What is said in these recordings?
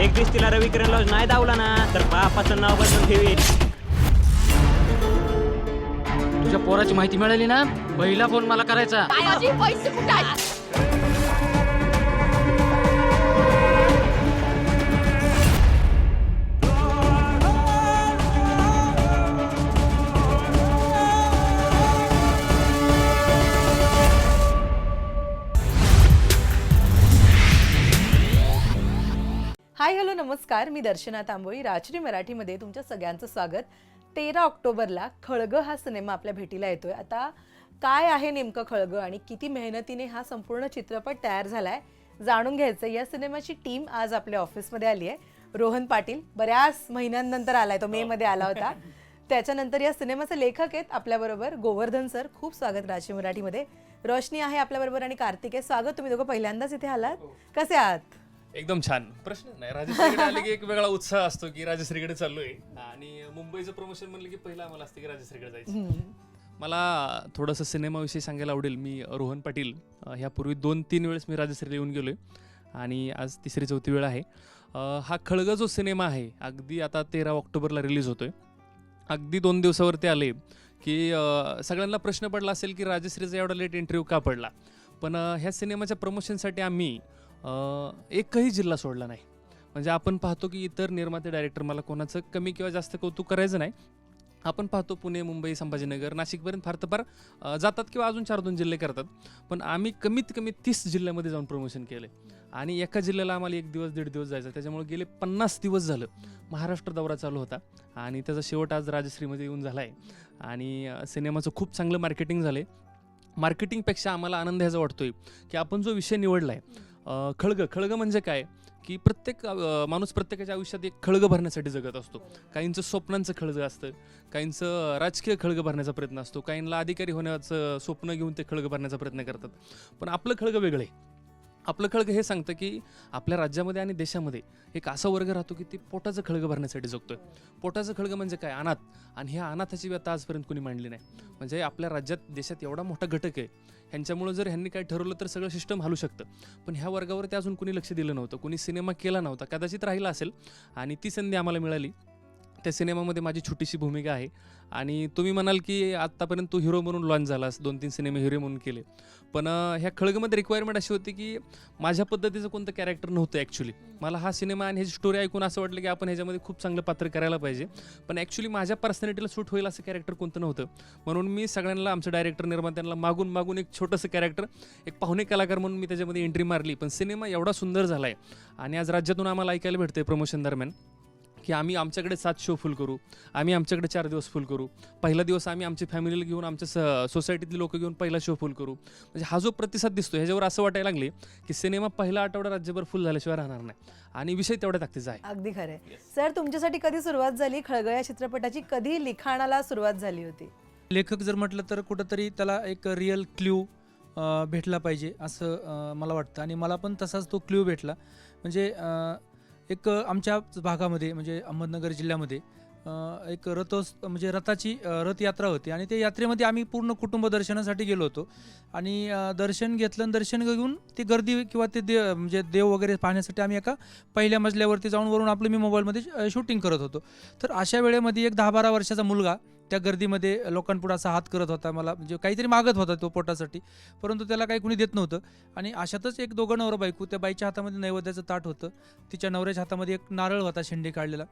एक दिवस तिला रविकिरण लॉज नाही दावला ना तर बापाचं नाव बदलून ठेवी. तुझ्या पोराची माहिती मिळाली ना, पहिला फोन मला करायचा. माझे पैसे कुठे आहेत? हाय हॅलो नमस्कार, मी दर्शना तांबोळी. राजश्री मराठीमध्ये तुमच्या सगळ्यांचं स्वागत. 13 ऑक्टोबरला खळगं हा सिनेमा आपल्या भेटीला येतोय. आता काय आहे नेमकं खळगं आणि किती मेहनतीने हा संपूर्ण चित्रपट तयार झालाय जाणून घ्यायचं. या सिनेमाची टीम आज आपल्या ऑफिसमध्ये आली आहे. रोहन पाटील बऱ्याच महिन्यांनंतर आलाय, तो मे मध्ये आला होता. त्याच्यानंतर या सिनेमाचे लेखक आहेत आपल्याबरोबर गोवर्धन सर. खूप स्वागत राजश्री मराठीमध्ये. रोशनी आहे आपल्याबरोबर आणि कार्तिक आहे. स्वागत. तुम्ही दोघं पहिल्यांदाच इथे आलात. कसे आहात? एकदम छान. प्रश्न नाही, राजश्रीकडे आले की एक वेगळा उत्साह असतो की राजश्रीकडे चाललोय. आणि मुंबईचं प्रमोशन म्हणलं की पहिला आम्हाला असतं की राजश्रीकडे जायचं. मला थोडंसं सिनेमाविषयी सांगायला आवडेल. मी रोहन पाटील ह्यापूर्वी 2-3 वेळेस मी राजश्रीला येऊन गेलोय आणि आज 3री-4थी वेळ आहे. हा खळगा जो सिनेमा आहे अगदी आता 13 ऑक्टोबरला रिलीज होतोय. अगदी 2 दिवसावरती आले की सगळ्यांना प्रश्न पडला असेल की राजश्रीचा एवढा लेट इंटरव्ह्यू का पडला. पण ह्या सिनेमाच्या प्रमोशनसाठी आम्ही एकही जिल्हा सोडला नाही. म्हणजे आपण पाहतो की इतर निर्माते डायरेक्टर, मला कोणाचं कमी किंवा जास्त कौतुक करायचं नाही, आपण पाहतो पुणे, मुंबई, संभाजीनगर, नाशिकपर्यंत फार तर फार जातात किंवा अजून 4-2 जिल्हे करतात. पण आम्ही कमीत कमी 30 जिल्ह्यामध्ये जाऊन प्रमोशन केलं आणि एका जिल्ह्याला आम्हाला 1 दिवस 1.5 दिवस जायचं. त्याच्यामुळे गेले 50 दिवस झालं महाराष्ट्र दौरा चालू होता आणि त्याचा शेवट आज राजश्रीमध्ये येऊन झाला आहे. आणि सिनेमाचं खूप चांगलं मार्केटिंग झालं आहे. मार्केटिंगपेक्षा आम्हाला आनंद ह्याचा वाटतोय की आपण जो विषय निवडला आहे खळगं म्हणजे काय की प्रत्येक माणूस प्रत्येकाच्या आयुष्यात एक खळगं भरण्यासाठी जगत असतो. काहींचं स्वप्नांचं खळगं असतं, काहींचं राजकीय खळगं भरण्याचा प्रयत्न असतो, काहींना अधिकारी होण्याचं स्वप्न घेऊन ते खळगं भरण्याचा प्रयत्न करतात. पण आपलं खळगं वेगळं आहे. आपलं खळगं हे सांगतं की आपल्या राज्यामध्ये आणि देशामध्ये एक असा वर्ग राहतो की ती पोटाचं खळगं भरण्यासाठी जगतोय. पोटाचं खळगं म्हणजे काय? अनाथ. आणि ह्या अनाथाची व्यथा आजपर्यंत कोणी मांडली नाही. म्हणजे आपल्या राज्यात देशात एवढा मोठा घटक आहे, ह्यांच्यामुळं जर ह्यांनी काय ठरवलं तर सगळं सिस्टम हलू शकतं. पण ह्या वर्गावरती अजून कोणी लक्ष दिलं नव्हतं, कोणी सिनेमा केला नव्हता. कदाचित राहिला असेल आणि ती संधी आम्हाला मिळाली. त्या सिनेमामध्ये माझी छोटीशी भूमिका आहे. आणि तुम्ही म्हणाल की आत्तापर्यंत तू हिरो म्हणून लॉन्च झालास, 2-3 सिनेमे हिरो म्हणून केले. पण ह्या खळगमध्ये रिक्वायरमेंट अशी होती की माझ्या पद्धतीचं कोणतं कॅरेक्टर नव्हतं ॲक्च्युली. मला हा सिनेमा आणि ह्याची स्टोरी ऐकून असं वाटलं की आपण ह्याच्यामध्ये खूप चांगलं पात्र करायला पाहिजे. पण ॲक्च्युली माझ्या पर्सनॅलिटीला सूट होईल असं कॅरेक्टर कोणतं नव्हतं. म्हणून मी सगळ्यांना, आमच्या डायरेक्टर निर्मात्यांना मागून एक छोटंसं कॅरेक्टर, एक पाहुणे कलाकार म्हणून मी त्याच्यामध्ये एंट्री मारली. पण सिनेमा एवढा सुंदर झाला आहे आणि आज राज्यातून आम्हाला ऐकायला भेटते प्रमोशन दरम्यान की आम्ही आमच्याकडे 7 शो फुल करू, आम्ही आमच्याकडे 4 दिवस फुल करू, पहिला दिवस आम्ही आमच्या फॅमिलीला घेऊन, आमच्या सोसायटीतली लोक घेऊन पहिला शो फुल करू. म्हणजे हा जो प्रतिसाद दिसतो ह्याच्यावर असं वाटायला लागले की सिनेमा पहिला आठवडा राज्यभर फुल झाल्याशिवाय राहणार नाही आणि विषय तेवढ्या ताकदीचा आहे. अगदी खरंय. सर, तुमच्यासाठी कधी सुरुवात झाली खळगं या चित्रपटाची? कधी लिखाणाला सुरुवात झाली होती? लेखक जर म्हटलं तर कुठंतरी त्याला एक रिअल क्ल्यू भेटला पाहिजे असं मला वाटतं आणि मला पण तसाच तो क्ल्यू भेटला. म्हणजे एक आमच्या भागामध्ये म्हणजे अहमदनगर जिल्ह्यामध्ये एक म्हणजे रथाची रथयात्रा होती आणि त्या यात्रेमध्ये आम्ही पूर्ण कुटुंब दर्शनासाठी गेलो होतो आणि दर्शन घेतलं. दर्शन घेऊन ती गर्दी किंवा ते म्हणजे देव वगैरे पाहण्यासाठी आम्ही एका पहिल्या मजल्यावरती जाऊन वरून आपलं मी मोबाईलमध्ये शूटिंग करत होतो. तर अशा वेळेमध्ये एक 10-12 वर्षाचा मुलगा त्या गर्दीमध्ये लोकांपुढे असा हात करत होता, मला म्हणजे काहीतरी मागत होता तो पोटासाठी, परंतु त्याला काही कुणी देत नव्हतं. आणि अशातच एक दोघं नवरा बायको, त्या बाईच्या हातामध्ये नैवेद्याचं ताट होतं, तिच्या नवऱ्याच्या हातामध्ये एक नारळ होता शेंडी काढलेला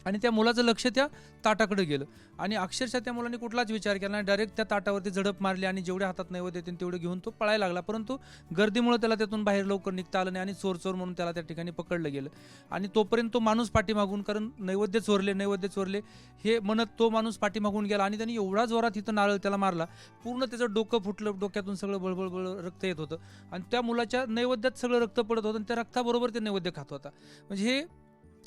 आणि त्या मुलाचं लक्ष त्या ताटाकडे गेलं आणि अक्षरशः त्या मुलाने कुठलाच विचार केला नाही, डायरेक्ट त्या ताटावरती झडप मारली आणि जेवढ्या हातात नैवेद्य येतील तेवढे घेऊन तो पळायला लागला. परंतु गर्दीमुळे त्याला त्यातून बाहेर लवकर निघता आलं नाही आणि चोर म्हणून त्याला त्या ठिकाणी पकडलं गेलं. आणि तोपर्यंत तो माणूस पाठीमागून, कारण नैवेद्य चोरले हे म्हणत तो माणूस पाठीमागून गेला आणि त्यांनी एवढा जोरात इथं नारळ त्याला मारला, पूर्ण त्याचं डोकं फुटलं, डोक्यातून सगळं बळबळ रक्त येत होतं आणि त्या मुलाच्या नैवेद्यात सगळं रक्त पडत होतं आणि त्या रक्ताबरोबर ते नैवेद्य खात होता. म्हणजे हे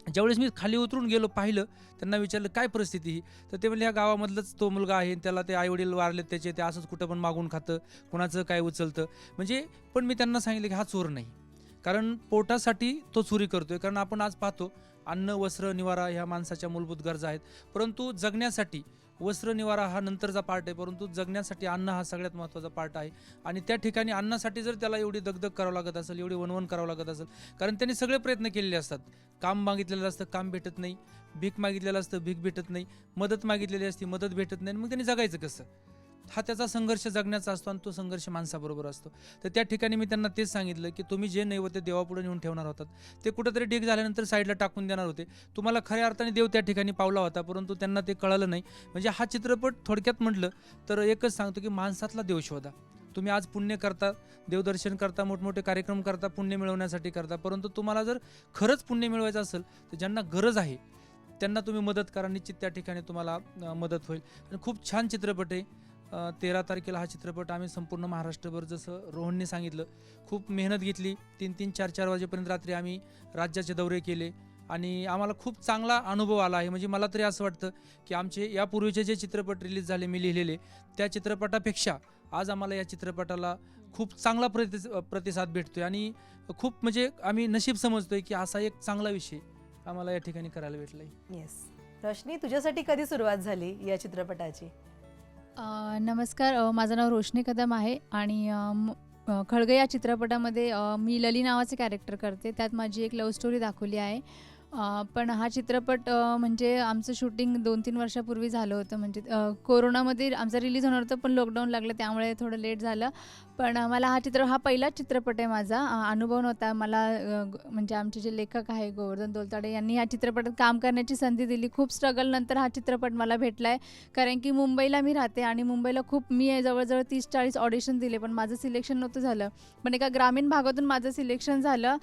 ज्यावेळेस मी खाली उतरून गेलो, पाहिलं, त्यांना विचारलं काय परिस्थिती ही, तर ते म्हणले ह्या गावामधलंच तो मुलगा आहे, त्याला ते आईवडील वारलेत त्याचे, ते असंच कुठं पण मागून खातं, कुणाचं काय उचलतं. म्हणजे पण मी त्यांना सांगितलं की हा चोर नाही, कारण पोटासाठी तो चोरी करतोय. कारण आपण आज पाहतो अन्न, वस्त्र, निवारा ह्या माणसाच्या मूलभूत गरजा आहेत, परंतु जगण्यासाठी वस्त्र निवारा हा नंतरचा पार्ट आहे, परंतु जगण्यासाठी अन्न हा सगळ्यात महत्त्वाचा पार्ट आहे. आणि त्या ठिकाणी अन्नासाठी जर त्याला एवढी दगदग करावं लागत असेल, एवढी वणवण करावं लागत असेल, कारण त्यांनी सगळे प्रयत्न केलेले असतात. काम मागितलेलं असतं, काम भेटत नाही. भीक मागितलेलं असतं, भीक भेटत नाही. मदत मागितलेली असते, मदत भेटत नाही. मग त्यांनी जगायचं कसं? हा त्याचा संघर्ष जगण्याचा असतो आणि तो संघर्ष माणसाबरोबर असतो. तर त्या ठिकाणी मी त्यांना तेच सांगितलं की तुम्ही जे नैवेद्य देवापुढे नेऊन ठेवणार होतात ते कुठेतरी ढीक झाल्यानंतर साईडला टाकून देणार होते. तुम्हाला खऱ्या अर्थाने देव त्या ठिकाणी पावला होता, परंतु त्यांना ते कळलं नाही. म्हणजे हा चित्रपट थोडक्यात म्हटलं तर एकच सांगतो की माणसातला देव शोधा. तुम्ही आज पुण्य करता, देवदर्शन करता, मोठमोठे कार्यक्रम करता, पुण्य मिळवण्यासाठी करता, परंतु तुम्हाला जर खरंच पुण्य मिळवायचं असेल तर ज्यांना गरज आहे त्यांना तुम्ही मदत करा. निश्चित त्या ठिकाणी तुम्हाला मदत होईल. आणि खूप छान चित्रपट आहे. 13 तारखेला हा चित्रपट आम्ही संपूर्ण महाराष्ट्रभर, जसं रोहनने सांगितलं, खूप मेहनत घेतली. 3-3, 4-4 वाजेपर्यंत रात्री आम्ही राज्याचे दौरे केले आणि आम्हाला खूप चांगला अनुभव आला आहे. म्हणजे मला तरी असं वाटतं की आमचे यापूर्वीचे जे चित्रपट रिलीज झाले मी लिहिलेले, त्या चित्रपटापेक्षा आज आम्हाला या चित्रपटाला खूप चांगला प्रतिसाद भेटतोय आणि खूप म्हणजे आम्ही नशीब समजतोय की असा एक चांगला विषय आम्हाला या ठिकाणी करायला भेटलाय. येस. रोशनी, तुझ्यासाठी कधी सुरुवात झाली या चित्रपटाची? नमस्कार, माझं नाव रोशनी कदम आहे आणि खळगे या चित्रपटामध्ये मी लली नावाचे कॅरेक्टर करते. त्यात माझी एक लव्ह स्टोरी दाखवली आहे. पण हा चित्रपट म्हणजे आमचं शूटिंग 2-3 वर्षापूर्वी झालं होतं. म्हणजे कोरोनामध्ये आमचं रिलीज होणार होतं, पण लॉकडाऊन लागलं त्यामुळे थोडं लेट झालं. पण मला हा पहिलाच चित्रपट आहे माझा. अनुभव नव्हता मला. म्हणजे आमचे जे लेखक आहे गोवर्धन दोलताडे यांनी ह्या चित्रपटात काम करण्याची संधी दिली. खूप स्ट्रगलनंतर हा चित्रपट मला भेटला आहे. कारण की मुंबईला मी राहते आणि मुंबईला मी जवळजवळ 30-40 ऑडिशन दिले, पण माझं सिलेक्शन नव्हतं झालं. पण एका ग्रामीण भागातून माझं सिलेक्शन झालं.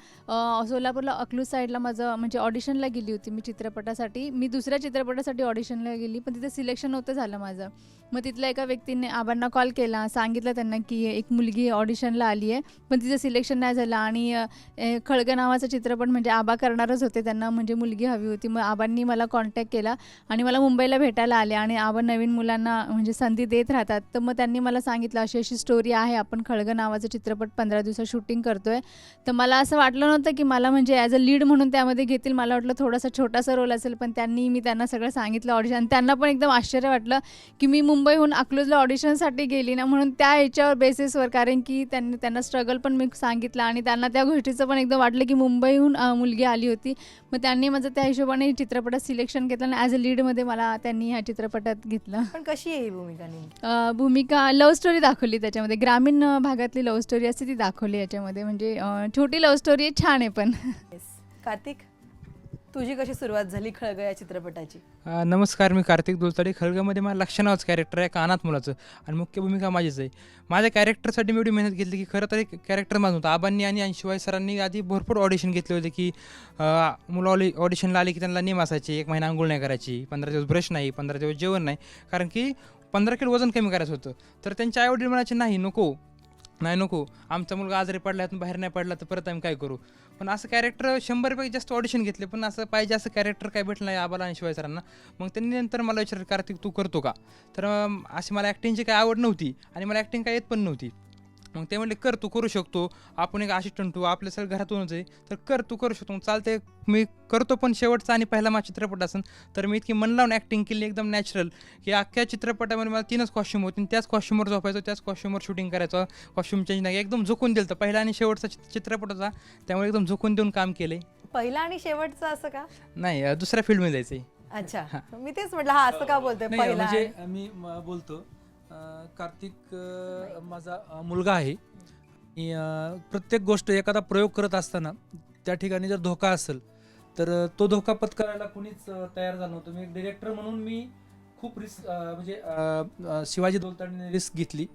सोलापूरला अकलूज साईडला माझं म्हणजे ऑडिशनला गेली होती मी चित्रपटासाठी. मी दुसऱ्या चित्रपटासाठी ऑडिशनला गेली, पण तिथे सिलेक्शन नव्हतं झालं माझं. मग तिथल्या एका व्यक्तीने आबांना कॉल केला, सांगितलं त्यांना की एक मुलगी ऑडिशनला आली आहे, पण तिचं सिलेक्शन नाही झालं. आणि खळगे नावाचा चित्रपट म्हणजे आबा करणारच होते, त्यांना म्हणजे मुलगी हवी होती. मग आबांनी मला कॉन्टॅक्ट केला आणि मला मुंबईला भेटायला आले. आणि आबा नवीन मुलांना म्हणजे संधी देत राहतात. तर मग त्यांनी मला सांगितलं अशी अशी स्टोरी आहे, आपण खळगे नावाचा चित्रपट 15 दिवसात शूटिंग करतोय. तर मला असं वाटलं नव्हतं की मला म्हणजे ॲज अ लीड म्हणून त्यामध्ये घेतील. मला वाटलं थोडासा छोटासा रोल असेल, पण मी त्यांना सगळं सांगितलं ऑडिशन. त्यांना पण एकदम आश्चर्य वाटलं की मी मुंबईहून अकलूजला ऑडिशनसाठी गेली ना, म्हणून त्या ह्याच्यावर बेसिसवर. कारण की त्यांना स्ट्रगल पण मी सांगितलं आणि त्यांना त्या गोष्टीचं पण एकदम वाटलं की मुंबईहून मुलगी आली होती. मग त्यांनी माझं त्या हिशोबाने चित्रपटात सिलेक्शन घेतलं आणि ॲज अ लीडमध्ये मला त्यांनी ह्या चित्रपटात घेतलं. पण कशी आहे ही भूमिका? भूमिका लव्ह स्टोरी दाखवली त्याच्यामध्ये. ग्रामीण भागातली लव्ह स्टोरी असते ती दाखवली याच्यामध्ये. म्हणजे छोटी लव्ह स्टोरी आहे, छान आहे पण. येस. कार्तिक, तुझी कशी सुरुवात झाली खळगे या चित्रपटाची? नमस्कार, मी कार्तिक दोलताडे. खळग्यामध्ये मला लक्ष नावाचं कॅरेक्टर आहे, एका अनाथ मुलाचं, आणि मुख्य भूमिका माझीच आहे. माझ्या कॅरेक्टरसाठी मी एवढी मेहनत घेतली की खरं तर एक कॅरेक्टर माझं होतं. आबांनी आणि शिवाय सरांनी आधी भरपूर ऑडिशन घेतले होते की मुलं ऑडिशनला आले की त्यांना नेम असायचे, 1 महिना आंघोळ नाही करायची, 15 दिवस ब्रश नाही, 15 दिवस जेवण नाही, कारण की 15 किलो वजन कमी करायचं होतं. तर त्यांचे आईवडील म्हणायचे नाही नको, आमचा मुलगा आजारी पडला, बाहेर नाही पडला तर परत आम्ही काय करू. पण असं कॅरेक्टर 100पैकी जास्त ऑडिशन घेतले, पण असं पाहिजे असं कॅरेक्टर काय भेटलं नाही आबाला आणि शिवाय सरांना. मग त्यांनी नंतर मला विचारलं, कार्तिक तू करतो का? तर अशी मला ॲक्टिंगची काय आवड नव्हती आणि मला ॲक्टिंग काय येत पण नव्हती. मग ते म्हणले तू करू शकतो, आपण एक असिस्टंट तू आपल्या सगळं घरातूनच आहे, तर तू करू शकतो. मग चालते, मी करतो. पण शेवटचा आणि पहिला माझा चित्रपट असेल तर मी इतकी मन लावून ॲक्टिंग केली एकदम नॅचरल की अख्ख्या चित्रपटामध्ये मला 3च कॉस्ट्यूम होती, त्याच कॉस्ट्यूमवर झोपायचो, त्याच कॉस्ट्यूमवर शूटिंग करायचं, कॉस्ट्यूम चेंज नाही, एकदम झोकून दिलं. तर पहिला आणि शेवटचा चित्रपट होता, त्यामुळे एकदम झोकून देऊन काम केले. पहिला आणि शेवटचा असं का? नाही, दुसऱ्या फील्डमध्ये जायचं. अच्छा, मी तेच म्हटलं हा असं का बोलतोय नाही, पहिला? म्हणजे मी बोलतो कार्तिक माझा मुलगा आहे. आणि प्रत्येक गोष्ट एखादा प्रयोग करत असताना त्या ठिकाणी जर धोका असेल तर तो धोका पत्करायला कुणीच तयार झालं नव्हतं. मी डिरेक्टर म्हणून मी खूप रिस्क म्हणजे शिवाजी दोलताडेने रिस्क घेतली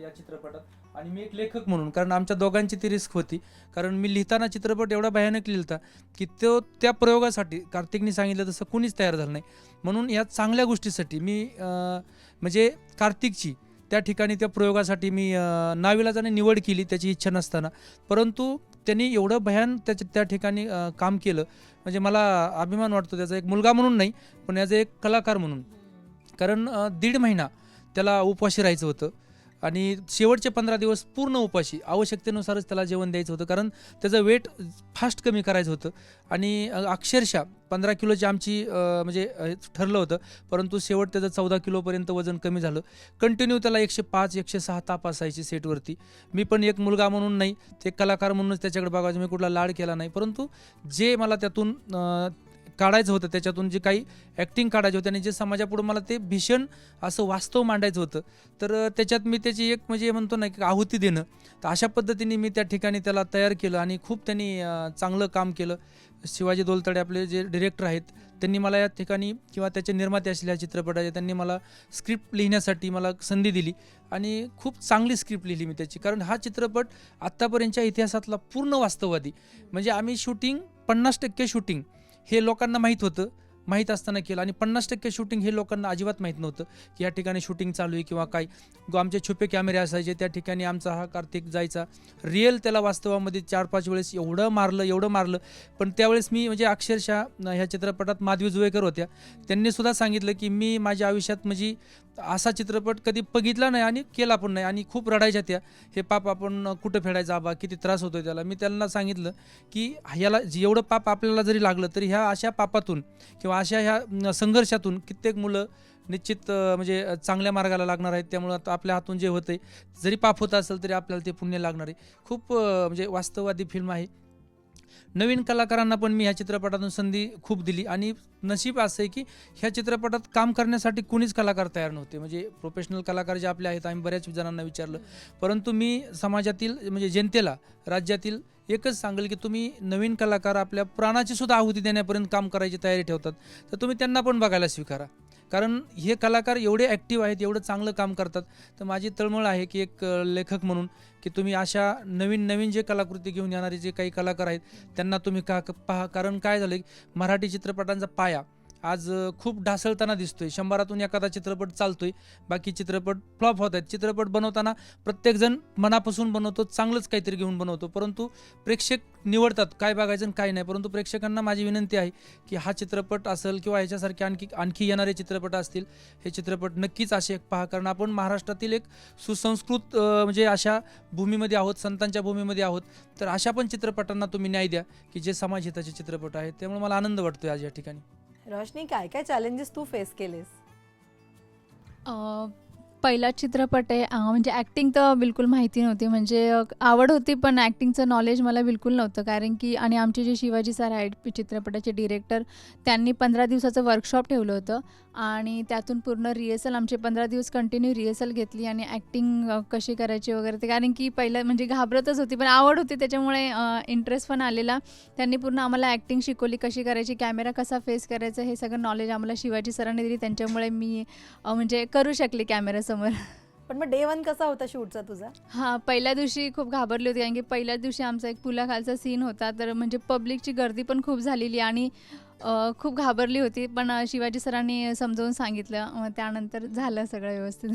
या चित्रपटात. आणि मी एक लेखक म्हणून, कारण आमच्या दोघांची ती रिस्क होती. कारण मी लिहिताना चित्रपट एवढा भयानक लिहिलता की त्या प्रयोगासाठी कार्तिकने सांगितलं तसं कुणीच तयार झालं नाही. म्हणून या चांगल्या गोष्टीसाठी मी म्हणजे कार्तिकची त्या ठिकाणी त्या प्रयोगासाठी मी नाविलाजाने निवड केली, त्याची इच्छा नसताना. परंतु त्यांनी एवढं भयान त्या ठिकाणी काम केलं, म्हणजे मला अभिमान वाटतो त्याचा, एक मुलगा म्हणून नाही पण ॲज एक कलाकार म्हणून. कारण 1.5 महिना त्याला उपवाशी राहायचं होतं. आणि शेवटचे 15 दिवस पूर्ण उपाशी, आवश्यकतेनुसारच त्याला जेवण द्यायचं होतं, कारण त्याचं वेट फास्ट कमी करायचं होतं. आणि अक्षरशः 15 किलोची आमची ठरलं होतं, परंतु शेवट त्याचं 14 किलोपर्यंत वजन कमी झालं. कंटिन्यू त्याला 105 106 ताप असायची सेटवरती. मी पण एक मुलगा म्हणून नाही, ते कलाकार म्हणूनच त्याच्याकडे बघायचं, मी कुठला लाड केला नाही, परंतु जे मला त्यातून काढायचं होतं, त्याच्यातून जे काही ॲक्टिंग काढायची होती आणि जे समाजापुढे मला ते भीषण असं वास्तव मांडायचं होतं, तर त्याच्यात मी त्याची एक म्हणतो ना की आहुती देणं, तर अशा पद्धतीने मी त्या ठिकाणी त्याला तयार केलं आणि खूप त्यांनी चांगलं काम केलं. शिवाजी दोलतडे आपले जे डिरेक्टर आहेत, त्यांनी मला या ठिकाणी, किंवा त्याचे निर्माते असलेल्या चित्रपटाचे, त्यांनी मला स्क्रिप्ट लिहिण्यासाठी मला संधी दिली आणि खूप चांगली स्क्रिप्ट लिहिली मी त्याची. कारण हा चित्रपट आत्तापर्यंतच्या इतिहासातला पूर्ण वास्तववादी, म्हणजे आम्ही शूटिंग 50% शूटिंग हे लोकांना माहीत होतं, माहीत असताना केलं, आणि 50% शूटिंग हे लोकांना अजिबात माहीत नव्हतं की या ठिकाणी शूटिंग चालू आहे किंवा काय. आमचे छुपे कॅमेरे असायचे, त्या ठिकाणी आमचा हा कार्तिक जायचा, रिअल त्याला वास्तवामध्ये 4-5 वेळेस एवढं मारलं. पण त्यावेळेस मी अक्षरशः ह्या चित्रपटात माधवी जुवेकर होत्या, त्यांनीसुद्धा सांगितलं की मी माझ्या आयुष्यात असा चित्रपट कधी बघितला नाही आणि केला पण नाही, आणि खूप रडायच्या त्या, हे पाप आपण कुठं फेडायचं आबा, किती त्रास होतोय त्याला. मी त्यांना सांगितलं की ह्याला एवढं पाप आपल्याला जरी लागलं तरी ह्या अशा पापातून किंवा अशा ह्या संघर्षातून कित्येक मुलं निश्चित चांगल्या मार्गाला लागणार आहेत. त्यामुळं आता आपल्या हातून जे होतंय, जरी पाप होत असेल तरी आपल्याला ते पुण्य लागणार आहे. खूप वास्तववादी फिल्म आहे. नवीन कलाकारांना पण मी ह्या चित्रपटातून संधी खूप दिली, आणि नशीब असं आहे की ह्या चित्रपटात काम करण्यासाठी कुणीच कलाकार तयार नव्हते. प्रोफेशनल कलाकार जे आपले आहेत, आम्ही बऱ्याच जणांना विचारलं, परंतु मी समाजातील जनतेला, राज्यातील एकच सांगेल की तुम्ही नवीन कलाकार आपल्या प्राणाची सुद्धा आहुती देण्यापर्यंत काम करायची तयारी ठेवतात, तर तुम्ही त्यांना पण बघायला स्वीकारा. कारण हे कलाकार एवढे ॲक्टिव्ह आहेत, एवढं चांगलं काम करतात. तर माझी तळमळ आहे की एक लेखक म्हणून की तुम्ही अशा नवीन जे कलाकृती घेऊन येणारे जे काही कलाकार आहेत त्यांना तुम्ही पहा. कारण काय झालं, मराठी चित्रपटांचा पाया आज खूप ढासळताना दिसतोय. 100तून एखादा चित्रपट चालतोय, बाकी चित्रपट फ्लॉप होत आहेत. चित्रपट बनवताना प्रत्येकजण मनापासून बनवतो, चांगलंच काहीतरी घेऊन बनवतो, परंतु प्रेक्षक निवडतात काय बघायचं आणि काय नाही. परंतु प्रेक्षकांना माझी विनंती आहे की हा चित्रपट असेल किंवा ह्याच्यासारखे आणखी येणारे चित्रपट असतील, हे चित्रपट नक्कीच असे पहा. कारण आपण महाराष्ट्रातील एक सुसंस्कृत अशा भूमीमध्ये आहोत, संतांच्या भूमीमध्ये आहोत, तर अशा पण चित्रपटांना तुम्ही न्याय द्या की जे समाजहिताचे चित्रपट आहेत. त्यामुळे मला आनंद वाटतोय आज या ठिकाणी. रोशनी, काय काय चॅलेंजेस तू फेस केलेस? पहिला चित्रपट आहे, ॲक्टिंग तर बिलकुल माहिती नव्हती, आवड होती पण ॲक्टिंगचं नॉलेज मला बिलकुल नव्हतं. कारण की आणि आमचे जे शिवाजी सर आहेत चित्रपटाचे डिरेक्टर, त्यांनी 15 दिवसाचं वर्कशॉप ठेवलं होतं आणि त्यातून पूर्ण रिहर्सल, आमचे 15 दिवस कंटिन्यू रिहर्सल घेतली आणि ॲक्टिंग कशी करायची वगैरे ते. कारण की पहिलं घाबरतच होती, पण आवड होती, त्याच्यामुळे इंटरेस्ट पण आलेला. त्यांनी पूर्ण आम्हाला ॲक्टिंग शिकवली, कशी करायची, कॅमेरा कसा फेस करायचा, हे सगळं नॉलेज आम्हाला शिवाजी सरांनी दिली. त्यांच्यामुळे मी करू शकले कॅमेरासमोर. पण मग डे 1 कसा होता शूटचा तुझा? हां, पहिल्या दिवशी खूप घाबरली होती, कारण की पहिल्याच दिवशी आमचा एक पुलाखालचा सीन होता, तर पब्लिकची गर्दी पण खूप झालेली आणि खूप घाबरली होती. पण शिवाजी सरांनी समजावून सांगितलं, त्यानंतर झालं सगळं व्यवस्थित.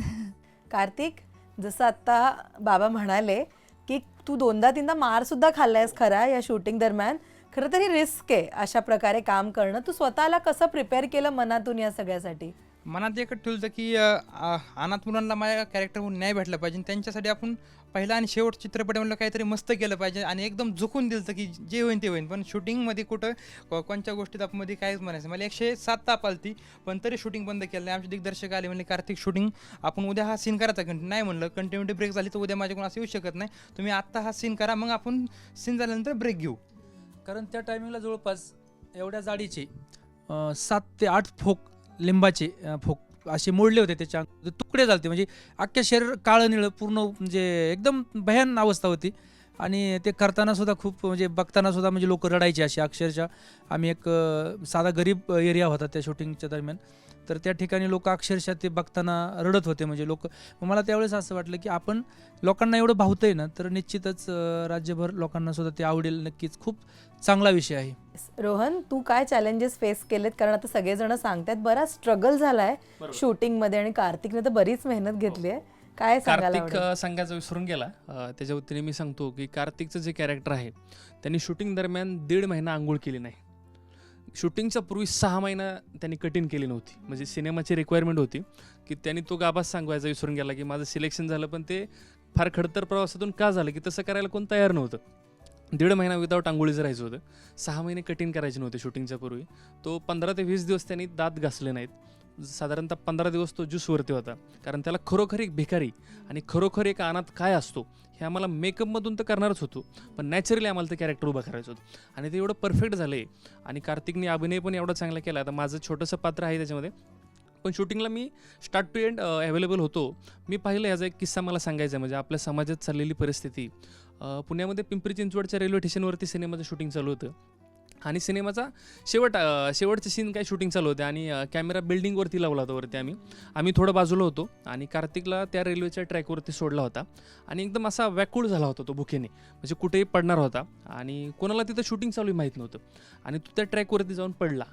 कार्तिक, जसं आत्ता बाबा म्हणाले की तू 2दा-3दा मार सुद्धा खाल्लायस खरा या शूटिंग दरम्यान. खरं तर ही रिस्क आहे अशा प्रकारे काम करणं. तू स्वतःला कसं प्रिपेअर केलं मनातून या सगळ्यासाठी? मनात एकच ठेवलं की अनाथ मुलांना माझ्या कॅरेक्टरहून न्याय भेटला पाहिजे, त्यांच्यासाठी आपण पहिला आणि शेवट चित्रपटामधलं काहीतरी मस्त केलं पाहिजे आणि एकदम झुकून दिलं तर की जे होईल ते होईल. पण शूटिंगमध्ये कुठं कोणत्या गोष्टीत मध्ये काहीच म्हणायचं. मला 107 ताप आलती, पण तरी शूटिंग बंद केलं नाही. आमचे दिग्दर्शक आले, म्हणले कार्तिक शूटिंग आपण उद्या हा सीन करायचा कंटिन्यू. नाही म्हणलं, कंटिन्युटी ब्रेक झाली तर उद्या माझ्याकडून असं येऊ शकत नाही, तुम्ही आत्ता हा सीन करा, मग आपण सीन झाल्यानंतर ब्रेक घेऊ. कारण त्या टायमिंगला जवळपास एवढ्या जाडीचे 7 ते 8 फोक, लिंबाचे फोक असे मोडले होते, त्याच्या तुकडे झालते, अख्ख्या शरीर काळं निळं पूर्ण, एकदम भयान अवस्था होती. आणि ते करताना सुद्धा खूप बघताना सुद्धा लोक रडायचे असे अक्षरशः. आम्ही एक साधा गरीब एरिया होता त्या शूटिंगच्या दरम्यान, तर त्या ठिकाणी लोक अक्षरशः ते बघताना रडत होते. लोक, मला त्यावेळेस असं वाटलं की आपण लोकांना एवढं भावतंय ना, तर निश्चितच राज्यभर लोकांना सुद्धा ते आवडेल. नक्कीच खूप चांगला विषय आहे. रोहन, तू काय चॅलेंजेस फेस केलेत? कारण आता सगळेजण सांगतात बराच स्ट्रगल झालाय शूटिंग मध्ये, आणि कार्तिकने तर बरीच मेहनत घेतली आहे. काय सांगायला कार्तिक सांगायचं विसरून गेला, त्याच्या वतीने मी सांगतो की कार्तिकचं जे कॅरेक्टर आहे त्यांनी शूटिंग दरम्यान 1.5 महिना आंघोळ केली नाही. शूटिंगच्या पूर्वी 6 महिना त्यांनी कटिंग केली नव्हती. म्हणजे सिनेमाची रिक्वायरमेंट होती की त्यांनी तो गाभास सांगवायचा विसरून गेला की माझं सिलेक्शन झालं, पण ते फार खडतर प्रवासातून का झालं की तसं करायला कोण तयार नव्हतं. 1.5 महिना विदाऊट आंघोळीचं राहायचं होतं. 6 महिने कटिंग करायचे नव्हते शूटिंगच्या पूर्वी. तो 15 ते 20 दिवस त्यांनी दात घासले नाहीत. साधारणतः 15 दिवस तो ज्यूसवरती होता. कारण त्याला खरोखर एक भिकारी आणि खरोखर एक अनाथ काय असतो हे आम्हाला मेकअपमधून तर करणारच होतो, पण नॅचरली आम्हाला ते कॅरेक्टर उभं करायचं होतं आणि ते एवढं परफेक्ट झालं आहे. आणि कार्तिकने अभिनय पण एवढा चांगला केला. आता माझं छोटंसं पात्र आहे त्याच्यामध्ये, पण शूटिंगला मी स्टार्ट टू एंड अवेलेबल होतो. मी पाहिलं याचा एक किस्सा मला सांगायचा आहे. म्हणजे आपल्या समाजात चाललेली परिस्थिती, पुण्यामध्ये पिंपरी चिंचवडच्या रेल्वे स्टेशनवरती सिनेमाचं शूटिंग चालू होतं आणि सिनेमाचा शेवटचे सीन काय शूटिंग चालू होते आणि कॅमेरा बिल्डिंगवरती लावला होता वरती. आम्ही थोडं बाजूला होतो आणि कार्तिकला त्या रेल्वेच्या ट्रॅकवरती सोडला होता आणि एकदम असा व्याकुळ झाला होता तो भुकेने, म्हणजे कुठेही पडणार होता आणि कोणाला तिथं शूटिंग चालू माहीत नव्हतं आणि तो त्या ट्रॅकवरती जाऊन पडला.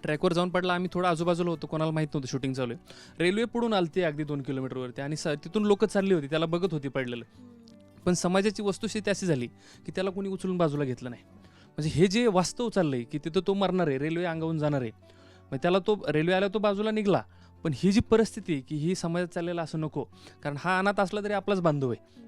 ट्रॅकवर जाऊन पडला. आम्ही थोडं आजूबाजूला होतो, कोणाला माहीत नव्हतं शूटिंग चालू आहे. रेल्वे पुढून आलती अगदी 2 किलोमीटरवरती आणि तिथून लोक चालली होती, त्याला बघत होती पडलेलं. पण समाजाची वस्तुस्थिती अशी झाली की त्याला कोणी उचलून बाजूला घेतलं नाही. म्हणजे हे जे वास्तव चाललंय की तिथं तो मरणार आहे, रेल्वे अंगावून जाणार आहे, मग त्याला तो रेल्वे आला तो बाजूला निघाला. पण ही जी परिस्थिती की ही समाजात चाललेलं असं नको, कारण हा अनाथ असला तरी आपलाच बांधव आहे.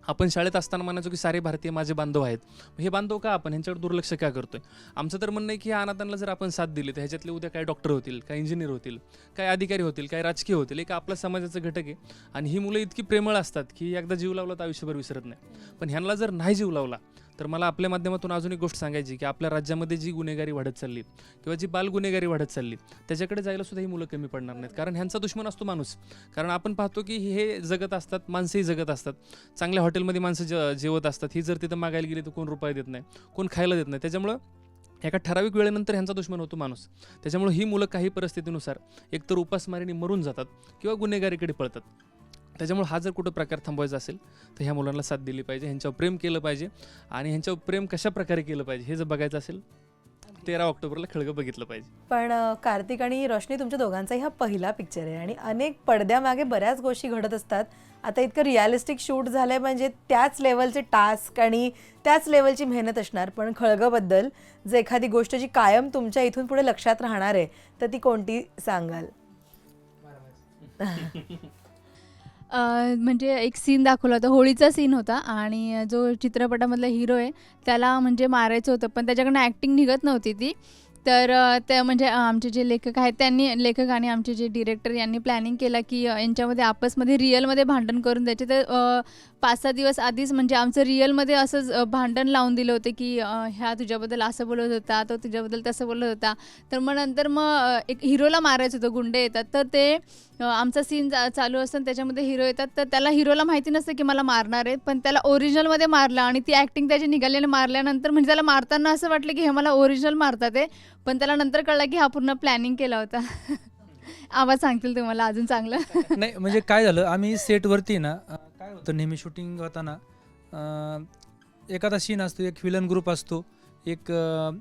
आपण शाळेत असताना म्हणायचो की सारे भारतीय माझे बांधव आहेत. हे बांधव का आपण ह्यांच्याकडे दुर्लक्ष का करतोय? आमचं तर म्हणणं आहे की ह्या अनाथांना जर आपण साथ दिली तर ह्याच्यातले उद्या काय डॉक्टर होतील, काय इंजिनियर होतील, काय अधिकारी होतील, काय राजकीय होतील. एक आपल्या समाजाचं घटक आहे आणि ही मुलं इतकी प्रेमळ असतात की एकदा जीव लावला तर आयुष्यभर विसरत नाही. पण ह्यांना जर नाही जीव लावला तर मला आपल्या माध्यमातून अजून एक गोष्ट सांगायची की आपल्या राज्यामध्ये जी गुन्हेगारी वाढत चालली किंवा जी बाल गुन्हेगारी वाढत चालली त्याच्याकडे जायला सुद्धा ही मुलं कमी पडणार नाहीत. कारण ह्यांचा दुश्मन असतो माणूस. कारण आपण पाहतो की हे जगत असतात, माणसंही जगत असतात. चांगल्या हॉटेलमध्ये माणसं जेवत असतात. ही जर तिथं मागायला गेली तर कोण रुपये देत नाही, कोण खायला देत नाही. त्याच्यामुळं एका ठराविक वेळेनंतर ह्यांचा दुश्मन होतो माणूस. त्याच्यामुळे ही मुलं काही परिस्थितीनुसार एकतर उपासमारीने मरून जातात किंवा गुन्हेगारीकडे पळतात. त्याच्यामुळे हा जर कुठं प्रकार थांबवायचा असेल तर ह्या मुलांना साथ दिली पाहिजे, ह्यांच्यावर प्रेम केलं पाहिजे आणि ह्यांच्यावर प्रेम कशा प्रकारे केलं पाहिजे हे जर बघायचं असेल 13 ऑक्टोबरला खळगं बघितलं पाहिजे. पण कार्तिक आणि रोशनी तुमच्या दोघांचाही हा पहिला पिक्चर आहे आणि अनेक पडद्यामागे बऱ्याच गोष्टी घडत असतात. आता इतकं रिअलिस्टिक शूट झालंय म्हणजे त्याच लेवलचे टास्क आणि त्याच लेवलची मेहनत असणार. पण खळगंबद्दल जर एखादी गोष्ट जी कायम तुमच्या इथून पुढे लक्षात राहणार आहे तर ती कोणती सांगाल? म्हणजे एक सीन दाखवला होता, होळीचा सीन होता आणि जो चित्रपटामधला हिरो आहे त्याला म्हणजे मारायचं होतं पण त्याच्याकडनं ॲक्टिंग निघत नव्हती ती. तर त्या म्हणजे आमचे जे लेखक आहेत लेखक आणि आमचे जे डिरेक्टर यांनी प्लॅनिंग केलं की यांच्यामध्ये आपसमध्ये रिअलमध्ये भांडण करून द्यायचे. तर 5-6 दिवस आधीच म्हणजे आमचं रिअलमध्ये असंच भांडण लावून दिलं होतं की ह्या तुझ्याबद्दल असं बोलत होता, तो तुझ्याबद्दल तसं बोलत होता. तर मग नंतर एक हिरोला मारायचं होतं, गुंडे येतात. तर ते आमचा सीन चालू असताना त्याच्यामध्ये हिरो येतात. तर हिरोला माहिती नसतं की मला मारणार आहेत, पण त्याला ओरिजिनलमध्ये मारलं आणि ती ॲक्टिंग त्याची निघालेली मारल्यानंतर म्हणजे त्याला मारताना असं वाटलं की हे मला ओरिजिनल मारतात आहे, पण त्याला नंतर कळलं की हा पूर्ण प्लॅनिंग केला होता. आवाज सांगतील तुम्हाला अजून चांगलं. नाही म्हणजे काय झालं, आम्ही सेटवरती ना काय होतं नेहमी शूटिंग होताना एखादा सीन असतो, एक विलन ग्रुप असतो, एक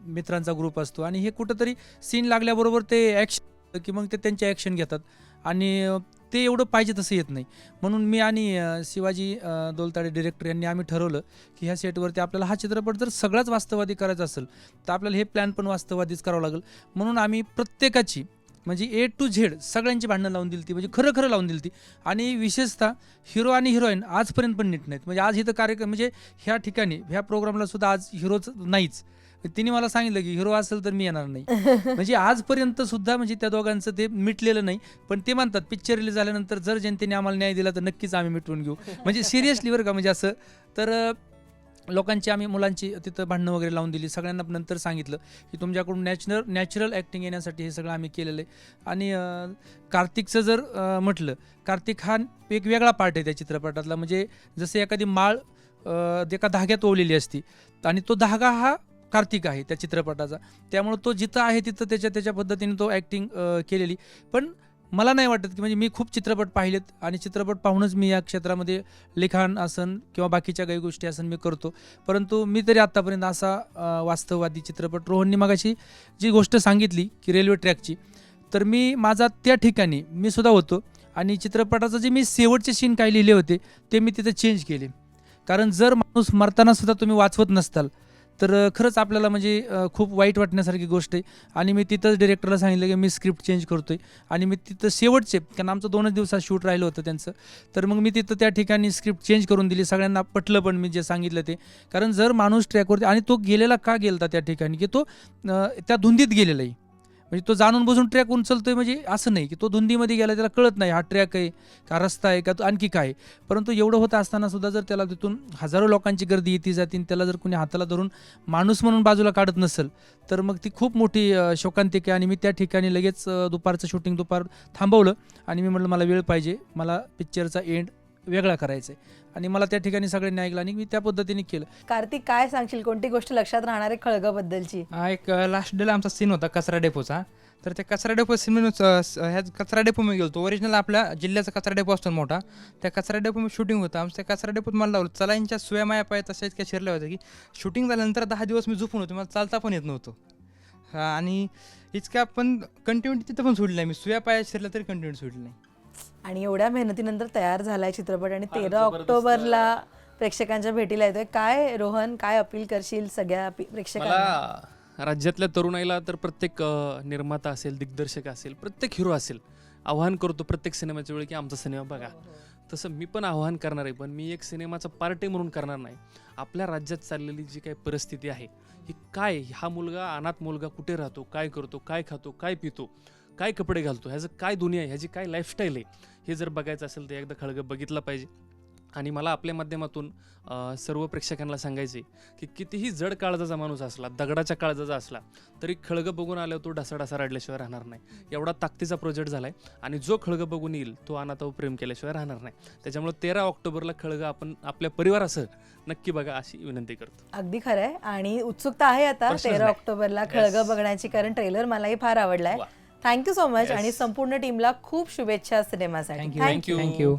मित्रांचा ग्रुप असतो आणि हे कुठंतरी सीन लागल्याबरोबर ते ॲक्शन की मग ते त्यांचे ॲक्शन घेतात आणि ते एवढं पाहिजे तसं येत नाही. म्हणून मी आणि शिवाजी दोलताडे डिरेक्टर यांनी आम्ही ठरवलं की ह्या सेटवरती आपल्याला हा चित्रपट जर सगळाच वास्तववादी करायचा असेल तर आपल्याला हे प्लॅन पण वास्तववादीच करावं लागेल. म्हणून आम्ही प्रत्येकाची म्हणजे A to Z सगळ्यांची भांडणं लावून दिली ती, म्हणजे खरं लावून दिली ती. आणि विशेषतः हिरो आणि हिरोईन आजपर्यंत पण नीट नाहीत. म्हणजे आज इथं कार्यक्रम म्हणजे ह्या ठिकाणी ह्या प्रोग्रामला सुद्धा आज हिरोच नाहीच. तिने मला सांगितलं की हिरो असेल तर मी येणार नाही. म्हणजे आजपर्यंत सुद्धा म्हणजे त्या दोघांचं ते मिटलेलं नाही. पण ते म्हणतात पिक्चर रिलीज झाल्यानंतर जर जनतेने आम्हाला न्याय दिला तर नक्कीच आम्ही मिटवून घेऊ. म्हणजे सिरियसली बरं का, म्हणजे असं. तर लोकांची आम्ही मुलांची तिथं भांडणं वगैरे लावून दिली. सगळ्यांना नंतर सांगितलं की तुमच्याकडून नॅचरल ॲक्टिंग येण्यासाठी हे सगळं आम्ही केलेलं आहे. आणि कार्तिकचं जर म्हटलं, कार्तिक हा एक वेगळा पार्ट आहे त्या चित्रपटातला. म्हणजे जसं एखादी माळ एका धाग्यात ओवलेली असती आणि तो धागा हा कार्तिक आहे त्या चित्रपटाचा. त्यामुळं तो जिथं आहे तिथं त्याच्या पद्धतीने तो ॲक्टिंग केलेली. पण मला नाही वाटत की म्हणजे मी खूप चित्रपट पाहिलेत आणि चित्रपट पाहूनच मी या क्षेत्रामध्ये लिखाण असन किंवा बाकीच्या काही गोष्टी असन मी करतो. परंतु मी तरी आत्तापर्यंत असा वास्तववादी चित्रपट, रोहननी मगाशी जी गोष्ट सांगितली की रेल्वे ट्रॅकची, तर मी माझा त्या ठिकाणी मी सुद्धा होतो आणि चित्रपटाचं जे मी शेवटचे सीन काय लिहिले होते ते मी तिथं चेंज केले. कारण जर माणूस मरताना सुद्धा तुम्ही वाचवत नसताल तर खरंच आपल्याला म्हणजे खूप वाईट वाटण्यासारखी गोष्ट आहे. आणि मी तिथंच डिरेक्टरला सांगितलं की मी स्क्रिप्ट चेंज करतोय. आणि मी तिथं शेवटचे, कारण आमचं 2च दिवसात शूट राहिलं होतं त्यांचं, तर मग मी तिथं त्या ठिकाणी स्क्रिप्ट चेंज करून दिली. सगळ्यांना पटलं पण मी जे सांगितलं ते. कारण जर माणूस ट्रॅकवरती, आणि तो गेलेला का गेलता त्या ठिकाणी, की तो त्या धुंदीत गेलेला आहे. म्हणजे तो जाणून बसून ट्रॅक उचलतोय म्हणजे असं नाही की तो धुंदीमध्ये गेला, त्याला कळत नाही हा ट्रॅक आहे का रस्ता आहे का तो आणखी काय. परंतु एवढं होत असताना सुद्धा जर त्याला तिथून हजारो लोकांची गर्दी येते जातील, त्याला जर कुणी हाताला धरून माणूस म्हणून बाजूला काढत नसेल, तर मग ती खूप मोठी शोकांतिका. आणि मी त्या ठिकाणी लगेच दुपारचं शूटिंग दुपार थांबवलं आणि मी म्हटलं मला वेळ पाहिजे, मला पिक्चरचा एंड वेगळा करायचा आहे. आणि मला त्या ठिकाणी सगळ्यांनी ऐकलं आणि मी त्या पद्धतीने केलं. कार्तिक, काय सांगशील, कोणती गोष्ट लक्षात राहणार आहे खळगबद्दलची? हा एक लास्ट डेला आमचा सीन होता कचरा डेपोचा. तर त्या कचरा डेपो सीन ह्या कचरा डेपो मी गेलो. ओरिजिनल आपल्या जिल्ह्याचा कचरा डेपो असतो मोठा, त्या कचरा डेपो मी शूटिंग होतं. आमच्या कचरा डेपोत मला लावलं चलाईंच्या सुया माया पाय तशा इतक्या शिरल्या होत्या की शूटिंग झाल्यानंतर 10 दिवस मी झोपून होतो, मला चालता पण येत नव्हतं. आणि इतक्या पण कंटिन्युटी तिथं पण सोडली नाही मी, सुया पाया शिरल्या तरी कंटिन्युटी सोडली नाही. आणि एवढ्या मेहनतीनंतर तयार झालाय चित्रपट आणि फार 13 जबरदस्त. ऑक्टोबरला प्रेक्षकांच्या भेटीला येतोय. काय रोहन, काय अपील करशील सगळ्या प्रेक्षकांना? मला राज्यातल्या तरुणाईला तर प्रत्येक निर्माता असेल, दिग्दर्शक असेल, प्रत्येक हिरो असेल, आव्हान करतो प्रत्येक सिनेमाच्या वेळी की आमचा सिनेमा बघा. तसं मी पण आव्हान करणार आहे, पण मी एक सिनेमाचा पार्ट आहे म्हणून करणार नाही. आपल्या राज्यात चाललेली जी काही परिस्थिती आहे ही काय, हा मुलगा अनाथ मुलगा कुठे राहतो, काय करतो, काय खातो, काय पितो, काय कपडे घालतो, ह्याचं काय दुनिया आहे, ह्याची काय लाईफस्टाईल आहे, हे जर बघायचं असेल तर एकदा खळगं बघितलं पाहिजे. आणि मला आपल्या माध्यमातून सर्व प्रेक्षकांना सांगायचे की कितीही जड काळजाचा माणूस असला, दगडाच्या काळजाचा असला, तरी खळगं बघून आल्यावर तो ढासा रडल्याशिवाय राहणार नाही. एवढा ताकदीचा प्रोजेक्ट झाला आहे. आणि जो खळगं बघून येईल तो अनाथावर प्रेम केल्याशिवाय राहणार नाही. त्याच्यामुळे 13 ऑक्टोबरला खळगं आपण आपल्या परिवारासह नक्की बघा अशी विनंती करतो. अगदी खरं आहे. आणि उत्सुकता आहे आता प्रश्नच 13 नाही. ऑक्टोबरला Yes. खळगं बघण्याची, कारण ट्रेलर मलाही फार आवडलाय. वा. Thank you so much. Yes. आणि संपूर्ण टीमला खूप शुभेच्छा सिनेमासाठी. Thank you Thank you. थँक्यू.